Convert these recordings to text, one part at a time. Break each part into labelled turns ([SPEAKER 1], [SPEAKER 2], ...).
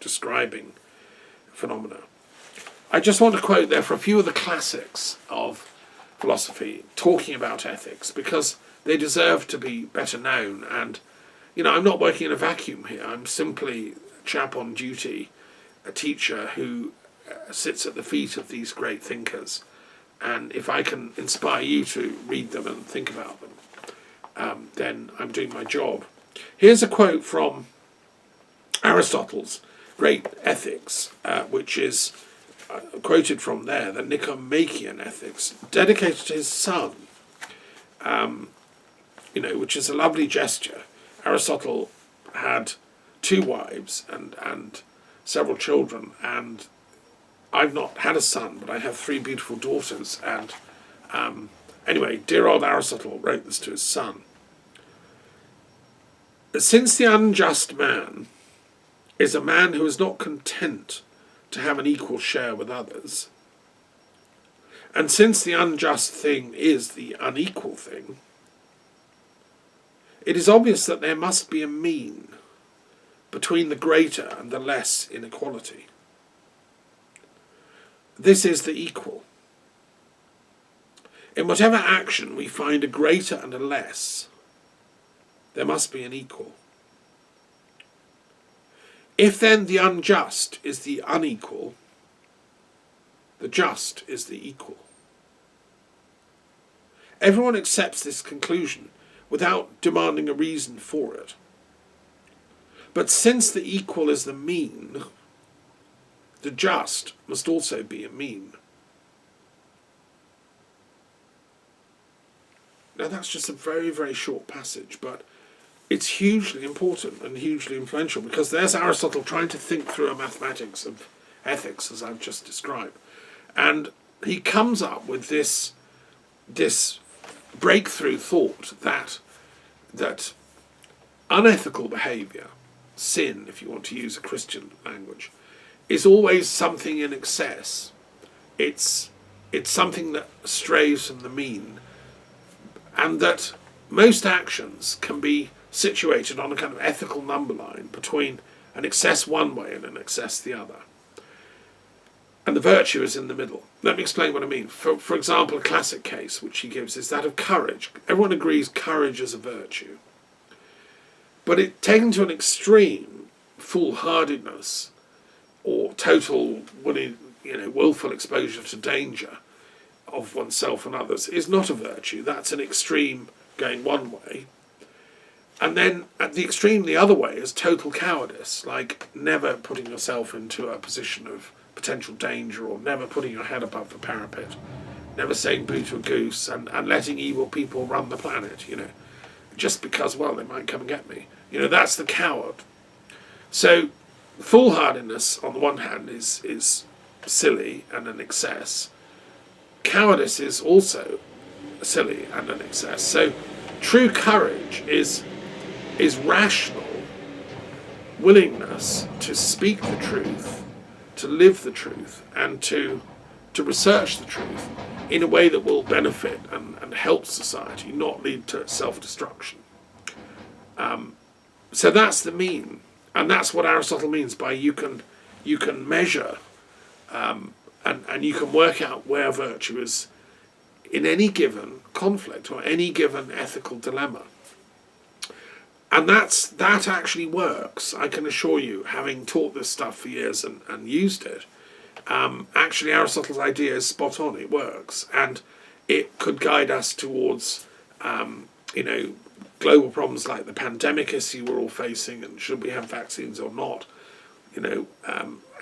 [SPEAKER 1] describing phenomena. I just want to quote there for a few of the classics of philosophy talking about ethics, because they deserve to be better known. And, you know, I'm not working in a vacuum here. I'm simply a chap on duty, a teacher who sits at the feet of these great thinkers. And if I can inspire you to read them and think about them, then I'm doing my job. Here's a quote from Aristotle's great Ethics, which is quoted from there, the Nicomachean Ethics, dedicated to his son, you know, which is a lovely gesture. Aristotle had 2 wives and several children, and I've not had a son, but I have 3 beautiful daughters. And anyway, dear old Aristotle wrote this to his son. Since the unjust man is a man who is not content to have an equal share with others, and since the unjust thing is the unequal thing, it is obvious that there must be a mean between the greater and the less inequality. This is the equal. In whatever action we find a greater and a less, there must be an equal. If then the unjust is the unequal, the just is the equal. Everyone accepts this conclusion without demanding a reason for it. But since the equal is the mean, the just must also be a mean. Now that's just a very, very short passage, but it's hugely important and hugely influential, because there's Aristotle trying to think through a mathematics of ethics, as I've just described. And he comes up with this breakthrough thought that unethical behaviour, sin, if you want to use a Christian language, is always something in excess. It's something that strays from the mean, and that most actions can be situated on a kind of ethical number line between an excess one way and an excess the other. And the virtue is in the middle. Let me explain what I mean. For example, a classic case which he gives is that of courage. Everyone agrees courage is a virtue. But it taken to an extreme, foolhardiness or total willful exposure to danger of oneself and others is not a virtue. That's an extreme going one way. And then at the extreme the other way is total cowardice, like never putting yourself into a position of potential danger, or never putting your head above the parapet, never saying boo to a goose, and letting evil people run the planet, you know, just because, well, they might come and get me. You know, that's the coward. So foolhardiness on the one hand is silly and an excess. Cowardice is also silly and an excess. So true courage is rational willingness to speak the truth, to live the truth, and to research the truth in a way that will benefit and help society, not lead to self-destruction. So that's the mean, and that's what Aristotle means by you can measure and you can work out where virtue is in any given conflict or any given ethical dilemma. And that actually works, I can assure you, having taught this stuff for years and used it. Actually, Aristotle's idea is spot on, it works. And it could guide us towards, global problems like the pandemic issue we're all facing, and should we have vaccines or not,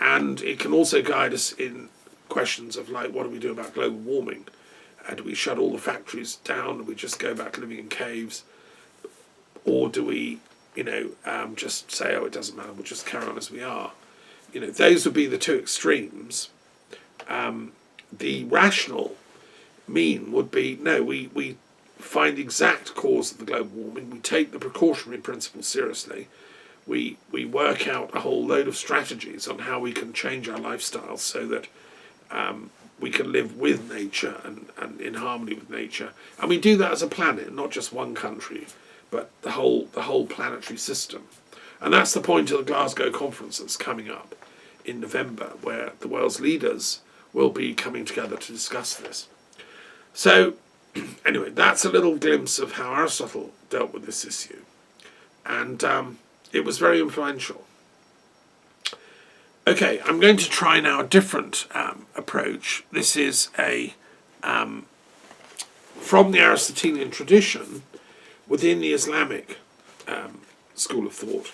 [SPEAKER 1] and it can also guide us in questions of, like, what do we do about global warming? Do we shut all the factories down? Do we just go back to living in caves? Or do we, just say, oh, it doesn't matter, we'll just carry on as we are? Those would be the two extremes. The rational mean would be, no, we find the exact cause of the global warming, we take the precautionary principle seriously, we work out a whole load of strategies on how we can change our lifestyles so that we can live with nature and in harmony with nature. And we do that as a planet, not just one country, but the whole planetary system. And that's the point of the Glasgow conference that's coming up in November, where the world's leaders will be coming together to discuss this. So, anyway, that's a little glimpse of how Aristotle dealt with this issue. And it was very influential. Okay, I'm going to try now a different approach. This is from the Aristotelian tradition within the Islamic school of thought.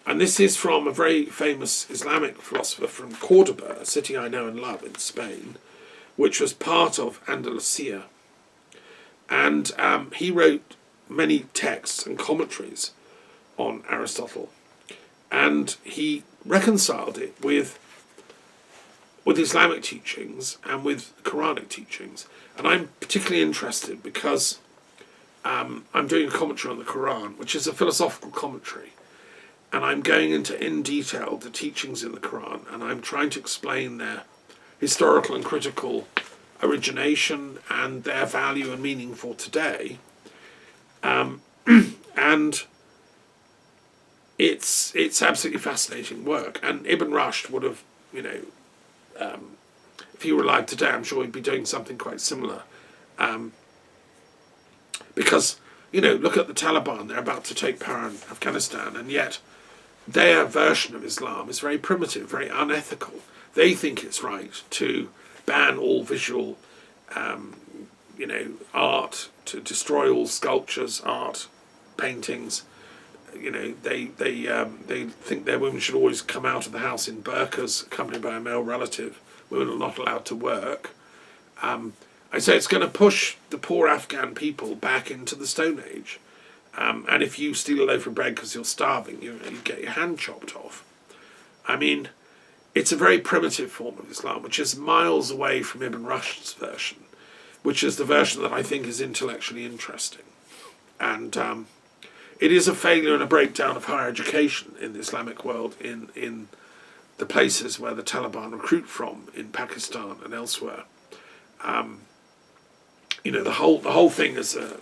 [SPEAKER 1] And this is from a very famous Islamic philosopher from Cordoba, a city I know and love in Spain, which was part of Andalusia. And he wrote many texts and commentaries on Aristotle. And he reconciled it with Islamic teachings and with Quranic teachings. And I'm particularly interested because I'm doing a commentary on the Quran, which is a philosophical commentary. And I'm going into in detail the teachings in the Quran, and I'm trying to explain their historical and critical origination and their value and meaning for today. And it's absolutely fascinating work. And Ibn Rushd would have, if he were alive today, I'm sure he'd be doing something quite similar. Because, look at the Taliban, they're about to take power in Afghanistan, and yet their version of Islam is very primitive, very unethical. They think it's right to ban all visual, art, to destroy all sculptures, art, paintings. They think their women should always come out of the house in burqas, accompanied by a male relative. Women are not allowed to work. I say it's going to push the poor Afghan people back into the Stone Age. And if you steal a loaf of bread because you're starving, you get your hand chopped off. I mean, it's a very primitive form of Islam, which is miles away from Ibn Rushd's version, which is the version that I think is intellectually interesting. And it is a failure and a breakdown of higher education in the Islamic world, in the places where the Taliban recruit from, in Pakistan and elsewhere. The whole thing is a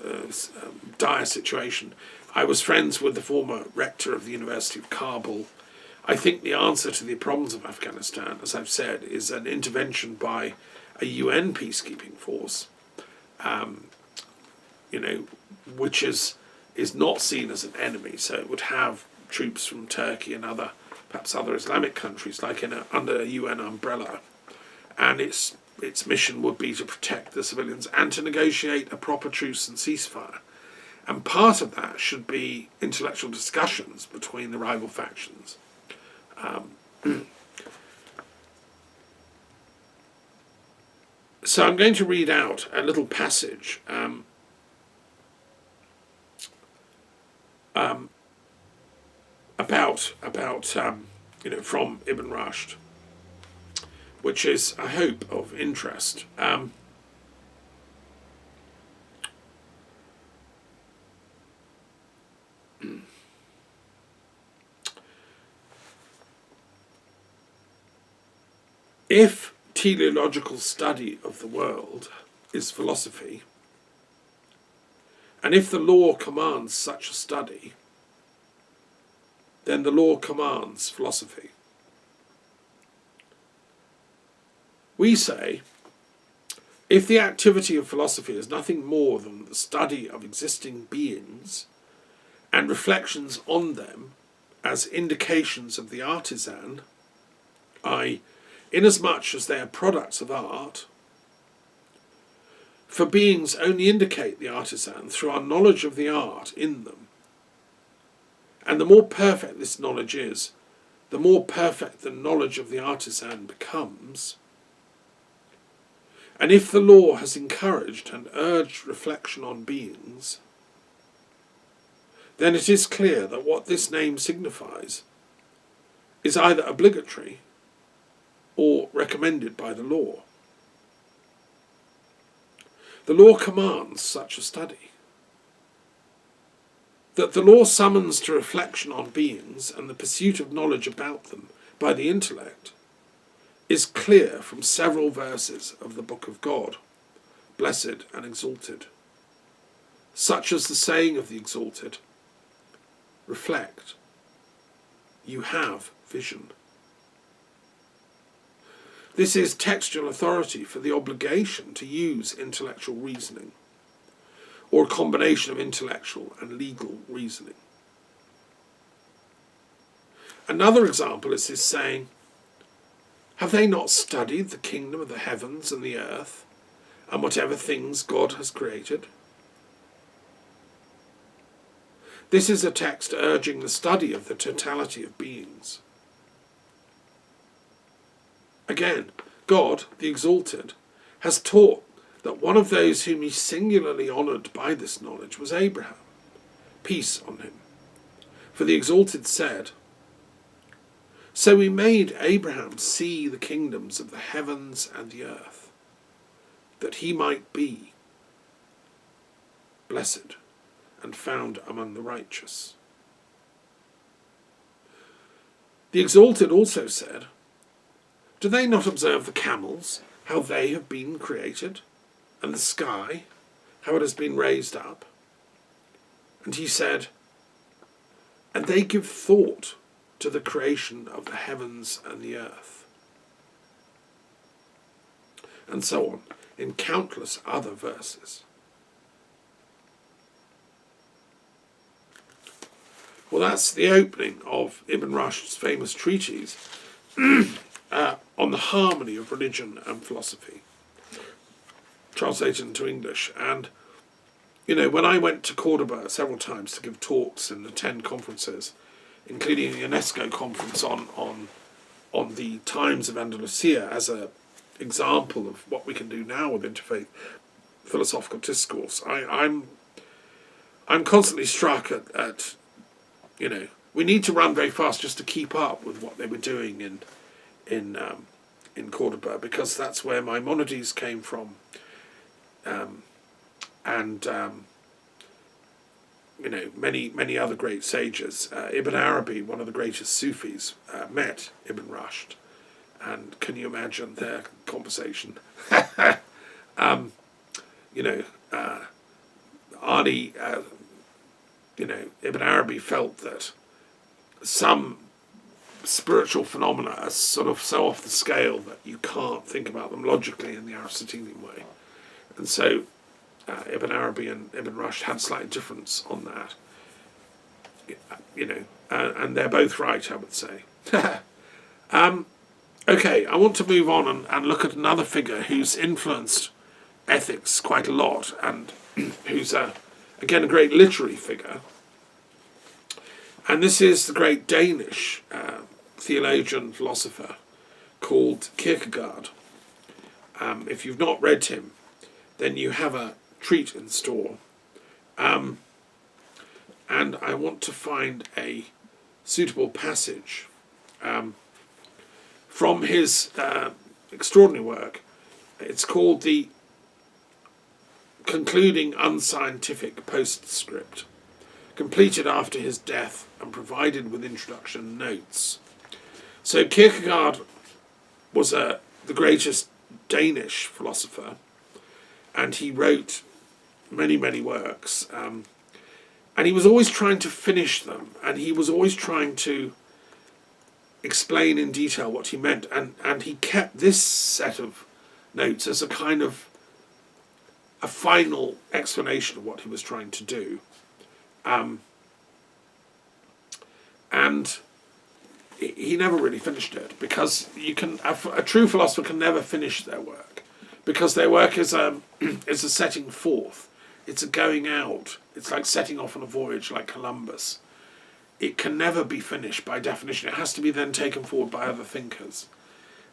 [SPEAKER 1] dire situation. I was friends with the former rector of the University of Kabul. I think the answer to the problems of Afghanistan, as I've said, is an intervention by a UN peacekeeping force, which is not seen as an enemy. So it would have troops from Turkey and perhaps other Islamic countries, like under a UN umbrella, and its mission would be to protect the civilians and to negotiate a proper truce and ceasefire. And part of that should be intellectual discussions between the rival factions. So I'm going to read out a little passage from Ibn Rushd, which is, I hope, of interest. If teleological study of the world is philosophy, and if the law commands such a study, then the law commands philosophy. We say, if the activity of philosophy is nothing more than the study of existing beings and reflections on them as indications of the artisan, i.e., inasmuch as they are products of art, for beings only indicate the artisan through our knowledge of the art in them. And the more perfect this knowledge is, the more perfect the knowledge of the artisan becomes. And if the law has encouraged and urged reflection on beings, then it is clear that what this name signifies is either obligatory or recommended by the law. The law commands such a study. That the law summons to reflection on beings and the pursuit of knowledge about them by the intellect is clear from several verses of the Book of God, blessed and exalted, such as the saying of the exalted, reflect, you have vision. This is textual authority for the obligation to use intellectual reasoning, or a combination of intellectual and legal reasoning. Another example is his saying, have they not studied the kingdom of the heavens and the earth, and whatever things God has created? This is a text urging the study of the totality of beings. Again, God, the Exalted, has taught that one of those whom he singularly honoured by this knowledge was Abraham. Peace on him. For the Exalted said, so we made Abraham see the kingdoms of the heavens and the earth, that he might be blessed and found among the righteous. The Exalted also said, do they not observe the camels, how they have been created, and the sky, how it has been raised up? And he said, and they give thought to the creation of the heavens and the earth. And so on, in countless other verses. Well, that's the opening of Ibn Rushd's famous treatise on the harmony of religion and philosophy, translated into English. And, you know, when I went to Cordoba several times to give talks and attend conferences, including a UNESCO conference on the times of Andalusia as an example of what we can do now with interfaith philosophical discourse, I'm constantly struck at you know, we need to run very fast just to keep up with what they were doing in Cordoba, because that's where Maimonides came from, and you know, many other great sages. Ibn Arabi, one of the greatest Sufis, met Ibn Rushd, and can you imagine their conversation? You know, you know, Ibn Arabi felt that some spiritual phenomena are sort of so off the scale that you can't think about them logically in the Aristotelian way. And so Ibn Arabi and Ibn Rushd had slight difference on that. You know, and they're both right, I would say. Okay, I want to move on and look at another figure who's influenced ethics quite a lot, and who's again a great literary figure. And this is the great Danish theologian, philosopher called Kierkegaard. If you've not read him, then you have a treat in store. And I want to find a suitable passage from his extraordinary work. It's called the Concluding Unscientific Postscript, completed after his death and provided with introduction notes. So Kierkegaard was the greatest Danish philosopher, and he wrote many works, and he was always trying to finish them, and he was always trying to explain in detail what he meant, and he kept this set of notes as a kind of a final explanation of what he was trying to do. And he never really finished it, because a true philosopher can never finish their work, because their work is a setting forth, it's a going out, it's like setting off on a voyage like Columbus. It can never be finished by definition. It has to be then taken forward by other thinkers.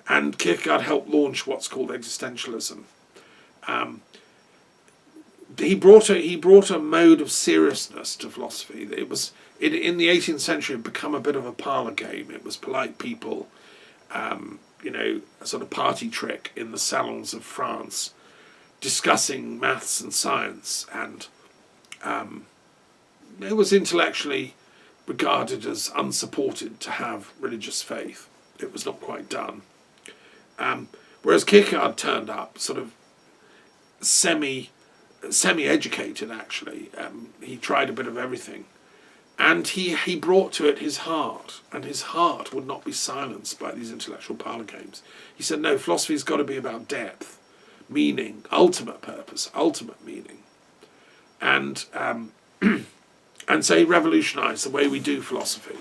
[SPEAKER 1] And Kierkegaard helped launch what's called existentialism. He brought a mode of seriousness to philosophy. It was in the 18th century, it had become a bit of a parlour game. It was polite people, you know, a sort of party trick in the salons of France, discussing maths and science, and it was intellectually regarded as unsupported to have religious faith. It was not quite done. Whereas Kierkegaard turned up sort of semi-educated, actually. He tried a bit of everything. And he brought to it his heart, and his heart would not be silenced by these intellectual parlour games. He said, no, philosophy's got to be about depth, meaning, ultimate purpose, ultimate meaning. And and so he revolutionised the way we do philosophy.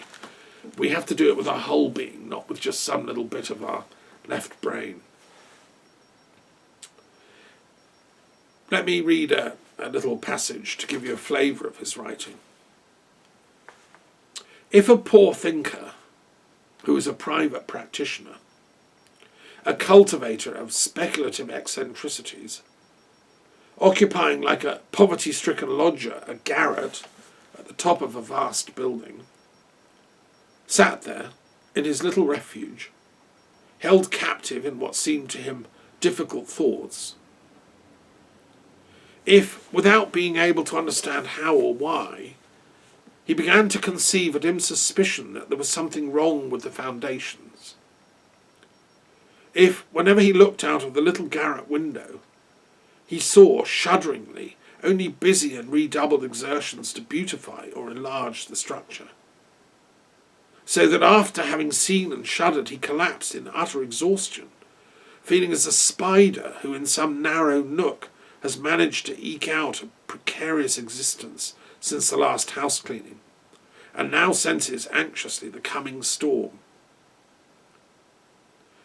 [SPEAKER 1] We have to do it with our whole being, not with just some little bit of our left brain. Let me read a little passage to give you a flavour of his writing. If a poor thinker, who is a private practitioner, a cultivator of speculative eccentricities, occupying like a poverty-stricken lodger a garret at the top of a vast building, sat there in his little refuge, held captive in what seemed to him difficult thoughts, if, without being able to understand how or why, he began to conceive a dim suspicion that there was something wrong with the foundations, if, whenever he looked out of the little garret window, he saw, shudderingly, only busy and redoubled exertions to beautify or enlarge the structure, so that after having seen and shuddered he collapsed in utter exhaustion, feeling as a spider who in some narrow nook has managed to eke out a precarious existence since the last house cleaning, and now senses anxiously the coming storm.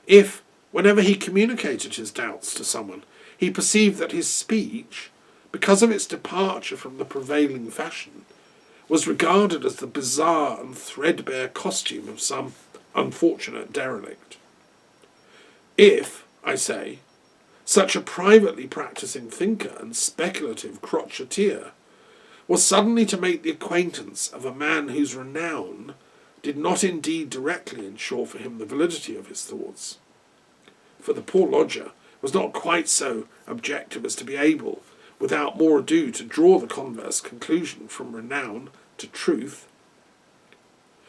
[SPEAKER 1] If, whenever he communicated his doubts to someone, he perceived that his speech, because of its departure from the prevailing fashion, was regarded as the bizarre and threadbare costume of some unfortunate derelict. If, I say, such a privately practising thinker and speculative crotcheteer was suddenly to make the acquaintance of a man whose renown did not indeed directly ensure for him the validity of his thoughts, for the poor lodger was not quite so objective as to be able, without more ado, to draw the converse conclusion from renown to truth,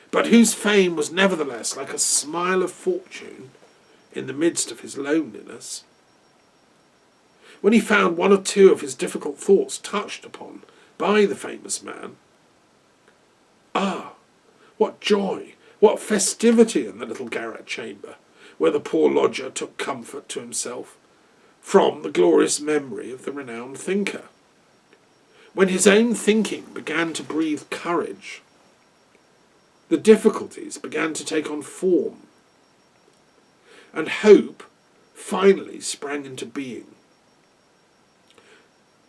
[SPEAKER 1] but whose fame was nevertheless like a smile of fortune in the midst of his loneliness, when he found one or two of his difficult thoughts touched upon by the famous man, ah, what joy, what festivity in the little garret chamber, where the poor lodger took comfort to himself from the glorious memory of the renowned thinker, when his own thinking began to breathe courage, the difficulties began to take on form, and hope finally sprang into being.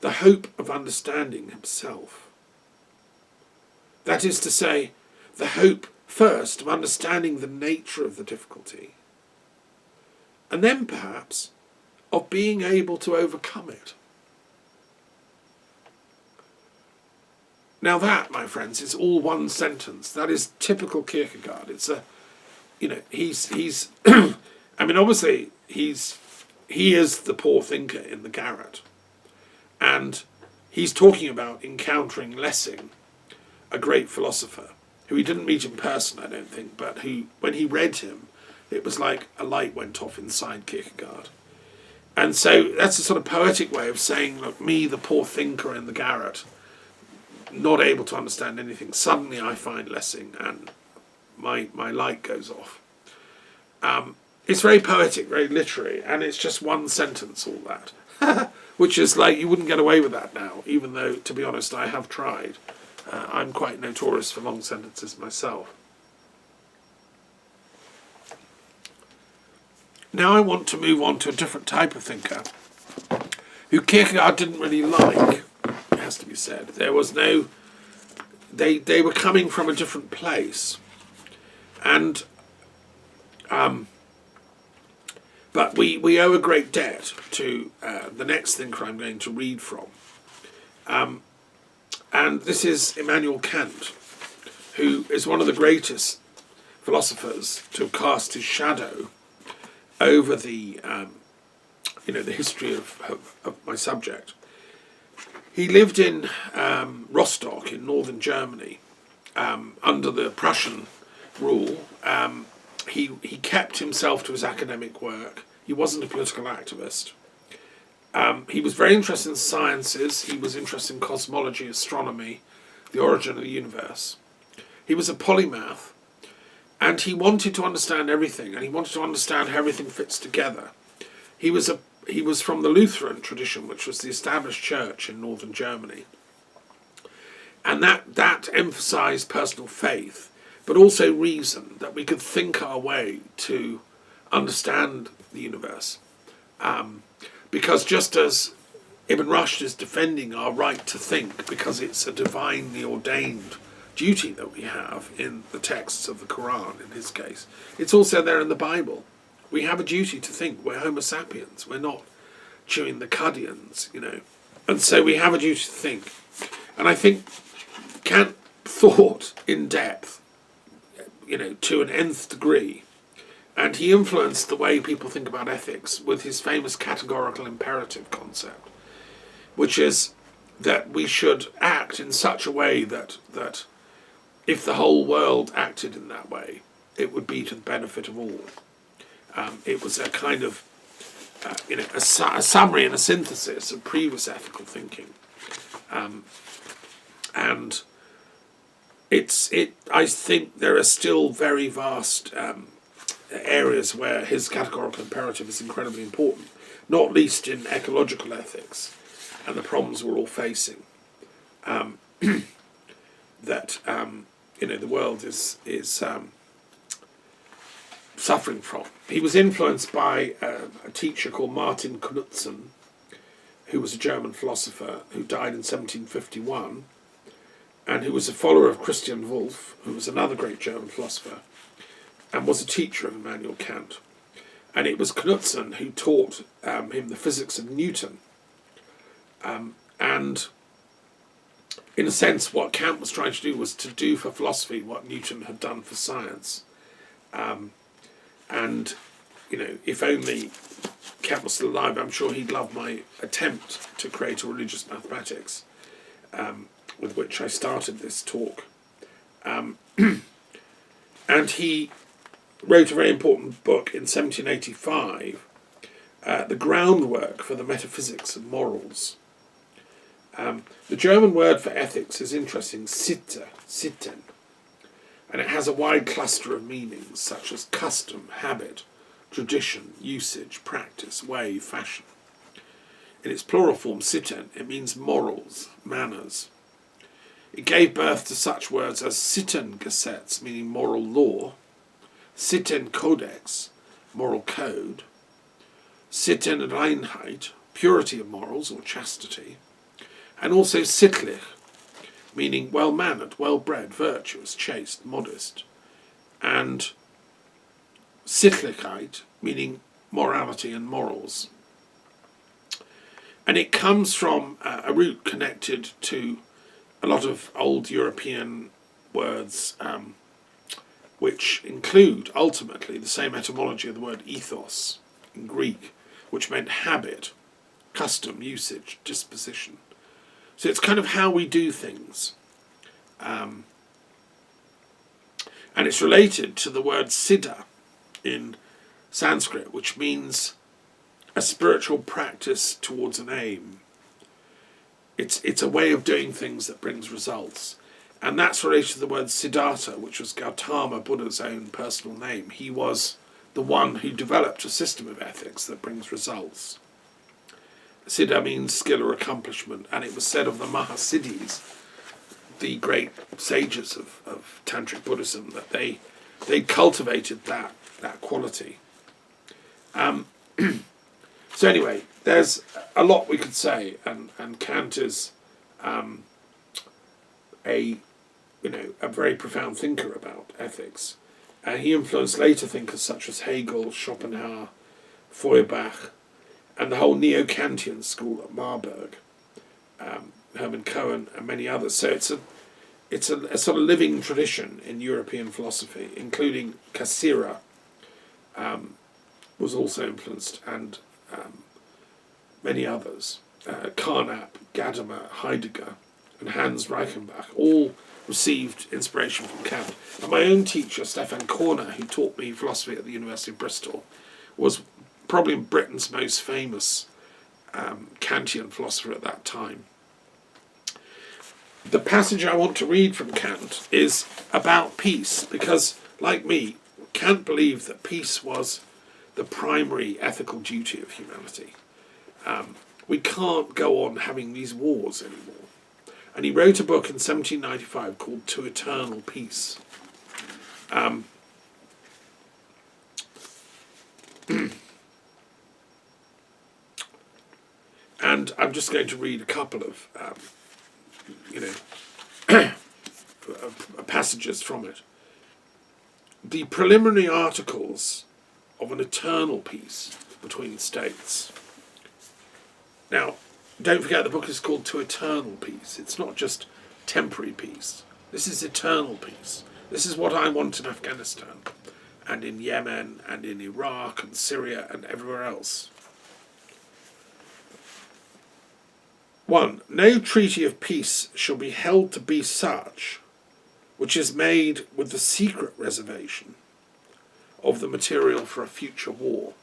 [SPEAKER 1] The hope of understanding himself. That is to say, the hope first of understanding the nature of the difficulty, and then perhaps of being able to overcome it. Now that, my friends, is all one sentence. That is typical Kierkegaard. It's he's I mean, obviously he is the poor thinker in the garret. And he's talking about encountering Lessing, a great philosopher, who he didn't meet in person, I don't think, but who, when he read him, it was like a light went off inside Kierkegaard. And so that's a sort of poetic way of saying, look, me, the poor thinker in the garret, not able to understand anything, suddenly I find Lessing and my light goes off. It's very poetic, very literary, and it's just one sentence, all that. Which is like, you wouldn't get away with that now, even though, to be honest, I have tried. I'm quite notorious for long sentences myself. Now I want to move on to a different type of thinker, who Kierkegaard didn't really like, it has to be said. There was no... They were coming from a different place. And... But we owe a great debt to the next thinker I'm going to read from. And this is Immanuel Kant, who is one of the greatest philosophers to have cast his shadow over the history of my subject. He lived in Rostock in northern Germany under the Prussian rule. He kept himself to his academic work. He wasn't a political activist. He was very interested in sciences. He was interested in cosmology, astronomy, the origin of the universe. He was a polymath, and he wanted to understand everything, and he wanted to understand how everything fits together. He was from the Lutheran tradition, which was the established church in northern Germany. And that emphasised personal faith, but also reason, that we could think our way to understand the universe. Because just as Ibn Rushd is defending our right to think, because it's a divinely ordained duty that we have in the texts of the Quran, in his case, it's also there in the Bible. We have a duty to think. We're Homo sapiens. We're not chewing the Cuddians, And so we have a duty to think. And I think Kant thought in depth, to an nth degree. And he influenced the way people think about ethics with his famous categorical imperative concept, which is that we should act in such a way that if the whole world acted in that way, it would be to the benefit of all. It was a kind of, a summary and a synthesis of previous ethical thinking. And I think there are still very vast areas where his categorical imperative is incredibly important, not least in ecological ethics and the problems we're all facing. That the world is suffering from. He was influenced by a teacher called Martin Knudsen, who was a German philosopher who died in 1751, and who was a follower of Christian Wolff, who was another great German philosopher, and was a teacher of Immanuel Kant. And it was Knudsen who taught him the physics of Newton. And in a sense, what Kant was trying to do was to do for philosophy what Newton had done for science. And, if only Kant was still alive, I'm sure he'd love my attempt to create a religious mathematics, with which I started this talk. And he wrote a very important book in 1785, The Groundwork for the Metaphysics of Morals. The German word for ethics is interesting, sitten, and it has a wide cluster of meanings such as custom, habit, tradition, usage, practice, way, fashion. In its plural form, sitten, it means morals, manners. It gave birth to such words as Sittengesetz, meaning moral law, Sittenkodex, moral code, Sittenreinheit, purity of morals or chastity, and also sittlich, meaning well-mannered, well-bred, virtuous, chaste, modest, and Sittlichkeit, meaning morality and morals. And it comes from a root connected to a lot of old European words which include, ultimately, the same etymology of the word ethos in Greek, which meant habit, custom, usage, disposition. So it's kind of how we do things. And it's related to the word siddha in Sanskrit, which means a spiritual practice towards an aim. It's a way of doing things that brings results. And that's related to the word Siddhartha, which was Gautama Buddha's own personal name. He was the one who developed a system of ethics that brings results. Siddha means skill or accomplishment, and it was said of the Mahasiddhis, the great sages of Tantric Buddhism, that they cultivated that quality. So anyway, there's a lot we could say, and Kant is a very profound thinker about ethics. He influenced later thinkers such as Hegel, Schopenhauer, Feuerbach, and the whole Neo-Kantian school at Marburg, Hermann Cohen, and many others. So it's a sort of living tradition in European philosophy, including Cassirer was also influenced, and many others. Carnap, Gadamer, Heidegger, and Hans Reichenbach all received inspiration from Kant. And my own teacher, Stefan Korner, who taught me philosophy at the University of Bristol, was probably Britain's most famous Kantian philosopher at that time. the passage I want to read from Kant is about peace, because, like me, Kant believed that peace was the primary ethical duty of humanity. We can't go on having these wars anymore. And he wrote a book in 1795 called To Eternal Peace. And I'm just going to read a couple of, passages from it. The preliminary articles of an eternal peace between states. Now, don't forget the book is called To Eternal Peace. It's not just temporary peace. This is eternal peace. This is what I want in Afghanistan, and in Yemen, and in Iraq, and Syria, and everywhere else. 1. No treaty of peace shall be held to be such which is made with the secret reservation of the material for a future war.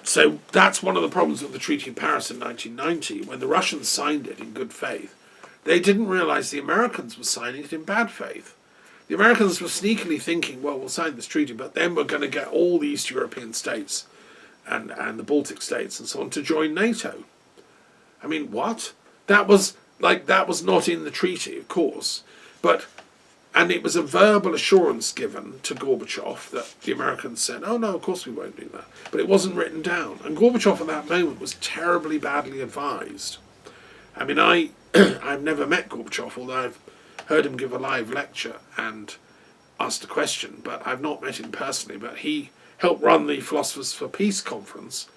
[SPEAKER 1] So that's one of the problems with the Treaty of Paris in 1990, when the Russians signed it in good faith. They didn't realise the Americans were signing it in bad faith. The Americans were sneakily thinking, well, we'll sign this treaty, but then we're going to get all the East European states and the Baltic states and so on to join NATO. I mean, what? That was not in the treaty, of course, and it was a verbal assurance given to Gorbachev that the Americans said, oh no, of course we won't do that. But it wasn't written down. And Gorbachev at that moment was terribly badly advised. I mean, I've never met Gorbachev, although I've heard him give a live lecture and asked a question, but I've not met him personally. But he helped run the Philosophers for Peace conference,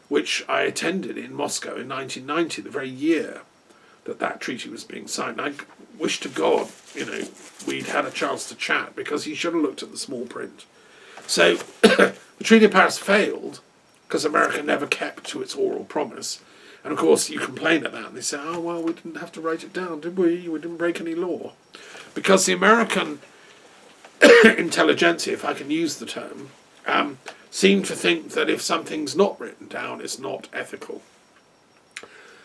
[SPEAKER 1] which I attended in Moscow in 1990, the very year that treaty was being signed. I wish to God, we'd had a chance to chat, because he should have looked at the small print. So the Treaty of Paris failed because America never kept to its oral promise. And of course you complain at that and they say, oh well, we didn't have to write it down, did we? We didn't break any law. Because the American intelligentsia, if I can use the term, seem to think that if something's not written down, it's not ethical.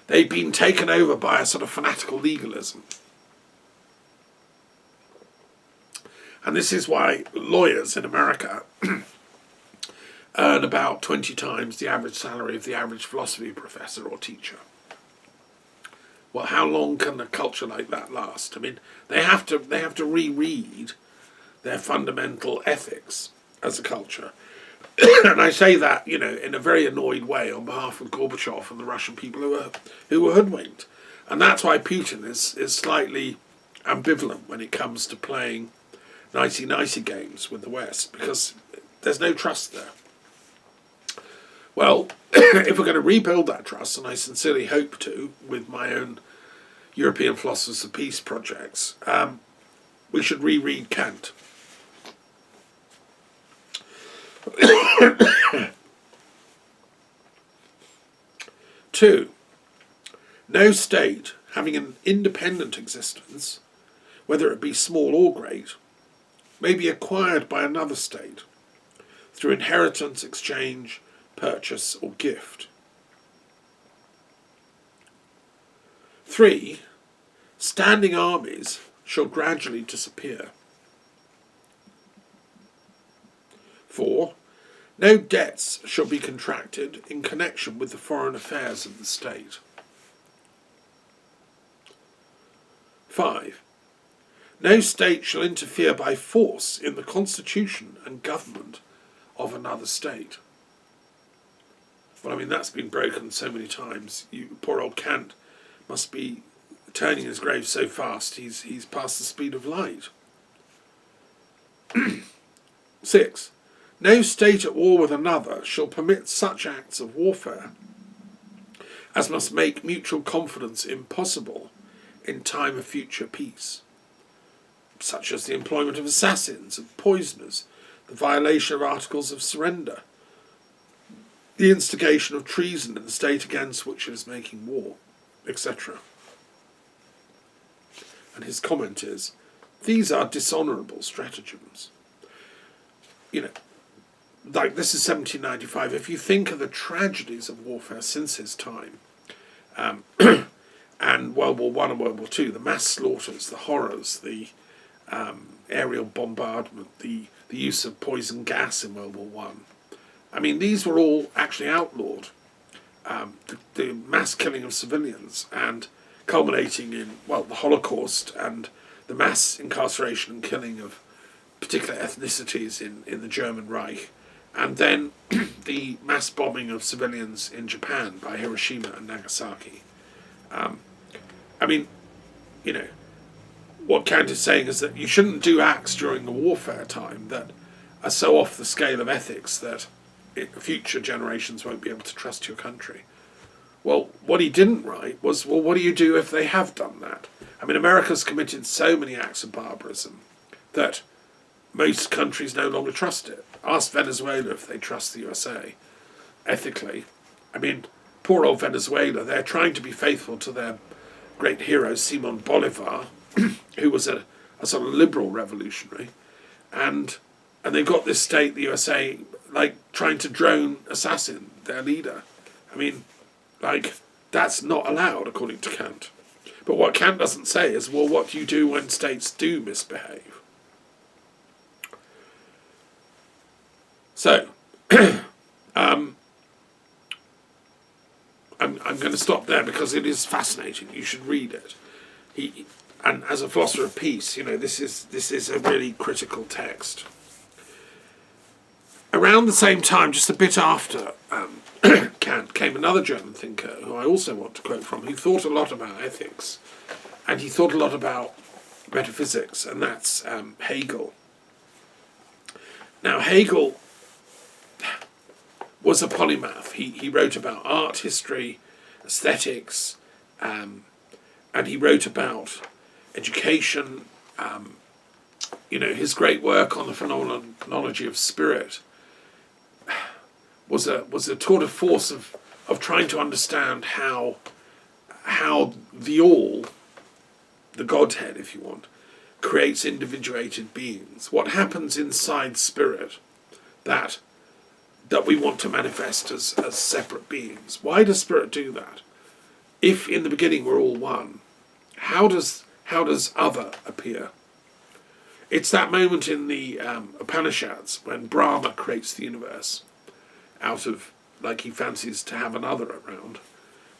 [SPEAKER 1] They've been taken over by a sort of fanatical legalism. And this is why lawyers in America earn about 20 times the average salary of the average philosophy professor or teacher. Well, how long can a culture like that last? I mean, they have to reread their fundamental ethics as a culture. And I say that, in a very annoyed way on behalf of Gorbachev and the Russian people who were hoodwinked. And that's why Putin is slightly ambivalent when it comes to playing nicey-nicey games with the West, because there's no trust there. Well, if we're going to rebuild that trust, and I sincerely hope to, with my own European Philosophers of Peace projects, we should reread Kant. 2. No state having an independent existence, whether it be small or great, may be acquired by another state through inheritance, exchange, purchase, or gift. 3. Standing armies shall gradually disappear. 4. No debts shall be contracted in connection with the foreign affairs of the state. 5. No state shall interfere by force in the constitution and government of another state. Well, I mean, that's been broken so many times. Poor old Kant must be turning his grave so fast, he's past the speed of light. 6. No state at war with another shall permit such acts of warfare as must make mutual confidence impossible in time of future peace, such as the employment of assassins, of poisoners, the violation of articles of surrender, the instigation of treason in the state against which it is making war, etc. And his comment is, these are dishonourable stratagems. Like, this is 1795. If you think of the tragedies of warfare since his time, and World War One and World War Two, the mass slaughters, the horrors, the aerial bombardment, the use of poison gas in World War One. I mean, these were all actually outlawed. The mass killing of civilians, and culminating in, well, the Holocaust and the mass incarceration and killing of particular ethnicities in the German Reich, and then the mass bombing of civilians in Japan by Hiroshima and Nagasaki. I mean, you know, what Kant is saying is that you shouldn't do acts during the warfare time that are so off the scale of ethics that future generations won't be able to trust your country. Well, what he didn't write was, well, what do you do if they have done that? I mean, America's committed so many acts of barbarism that most countries no longer trust it. Ask Venezuela if they trust the USA ethically. I mean, poor old Venezuela, they're trying to be faithful to their great hero, Simon Bolivar, who was a sort of liberal revolutionary, and they've got this state, the USA, like trying to drone assassin their leader. I mean, like, that's not allowed according to Kant. But what Kant doesn't say is, well, what do you do when states do misbehave? So, I'm going to stop there because it is fascinating. You should read it. And as a philosopher of peace, you know, this is a really critical text. Around the same time, just a bit after Kant, came another German thinker who I also want to quote from, who thought a lot about ethics, and he thought a lot about metaphysics, and that's Hegel. Now, Hegel was a polymath. He wrote about art history, aesthetics, and he wrote about education. You know, his great work on the phenomenology of spirit was a tour de force of trying to understand how the all, the Godhead, if you want, creates individuated beings. What happens inside spirit that we want to manifest as separate beings? Why does spirit do that? If in the beginning we're all one, how does other appear? It's that moment in the Upanishads when Brahma creates the universe out of, like, he fancies to have another around.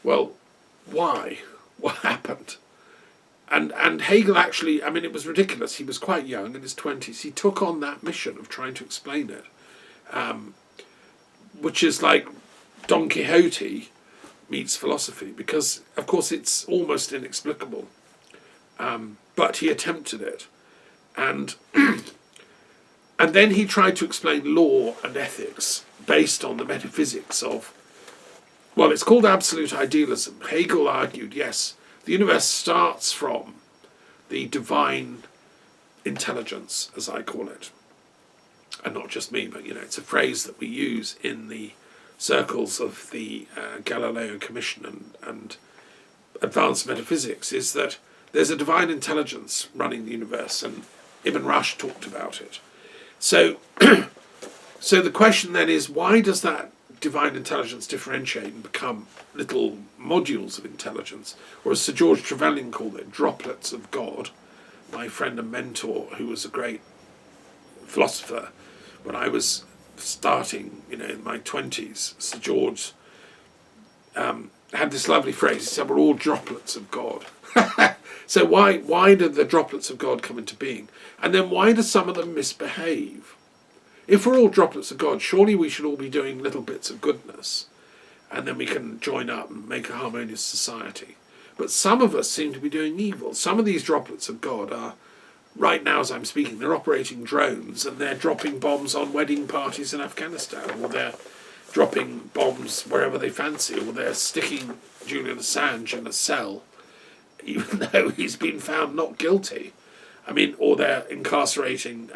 [SPEAKER 1] Well, why? What happened? And Hegel actually, I mean, it was ridiculous. He was quite young, in his 20s. He took on that mission of trying to explain it, which is like Don Quixote meets philosophy, because, of course, it's almost inexplicable. But he attempted it. And then he tried to explain law and ethics based on the metaphysics of, well, it's called absolute idealism. Hegel argued, yes, the universe starts from the divine intelligence, as I call it. And not just me, but, you know, it's a phrase that we use in the circles of the Galileo Commission and advanced metaphysics, is that there's a divine intelligence running the universe, and Ibn Rushd talked about it. So, so the question then is, why does that divine intelligence differentiate and become little modules of intelligence, or as Sir George Trevelyan called it, droplets of God? My friend and mentor, who was a great philosopher when I was starting, you know, in my 20s, Sir George had this lovely phrase. He said, we're all droplets of God. So why did the droplets of God come into being? And then why do some of them misbehave? If we're all droplets of God, surely we should all be doing little bits of goodness, and then we can join up and make a harmonious society. But some of us seem to be doing evil. Some of these droplets of God are, right now as I'm speaking, they're operating drones, and they're dropping bombs on wedding parties in Afghanistan, or they're dropping bombs wherever they fancy, or they're sticking Julian Assange in a cell, even though he's been found not guilty. I mean, or they're incarcerating